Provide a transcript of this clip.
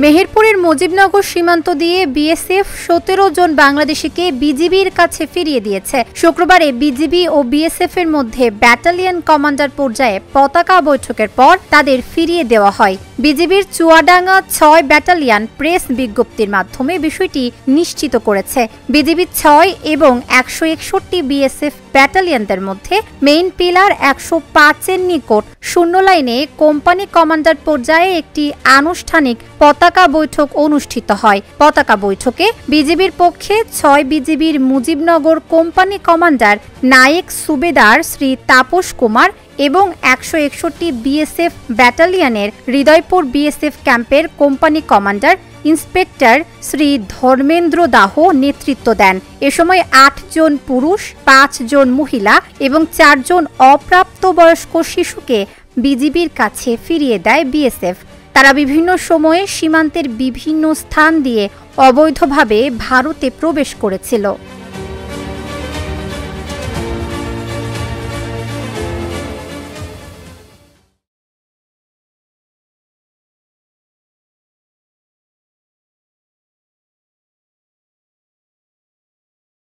মেহেরপুরের মুজিবনগর সীমান্ত দিয়ে বিএসএফ ১৭ জন বাংলাদেশিকে বিজিবির কাছে ফিরিয়ে দিয়েছে। শুক্রবারে বিজিবি ও বিএসএফ এর মধ্যে ব্যাটালিয়ন কমান্ডার পর্যায়ে পতাকা বৈঠকের পর তাদের ফিরিয়ে দেওয়া হয়। বিজিবির চুয়াডাঙ্গা ৬ ব্যাটালিয়ন প্রেস বিজ্ঞপ্তির মাধ্যমে বিষয়টি নিশ্চিত করেছে। বিজিবি ৬ এবং ১৬১ বিএসএফ ব্যাটালিয়নদের মধ্যে মেইন পিলার ১০৫-এর নিকট শূন্য লাইনে কোম্পানি কমান্ডার পর্যায়ে একটি আনুষ্ঠানিক পতাকা বৈঠক অনুষ্ঠিত হয়। পতাকা বৈঠকে বিজিবির পক্ষে ৬ বিজিবির মুজিবনগর কোম্পানি কমান্ডার নায়েক সুবেদার শ্রী তাপস কুমার এবং ১৬১ বিএসএফ ব্যাটালিয়নের হৃদয়পুর বিএসএফ ক্যাম্পের company commander inspector Shri Dharmendra দাহ নেতৃত্ব দেন। এ সময় ৮ জন পুরুষ, ৫ জন মহিলা এবং ৪ জন অপ্রাপ্তবয়স্ক শিশুকে বিজিবির কাছে ফিরিয়ে দেয় বিএসএফ। তারা বিভিন্ন সময়ে সীমান্তের বিভিন্ন স্থান দিয়ে অবৈধভাবে ভারতে প্রবেশ করেছিল।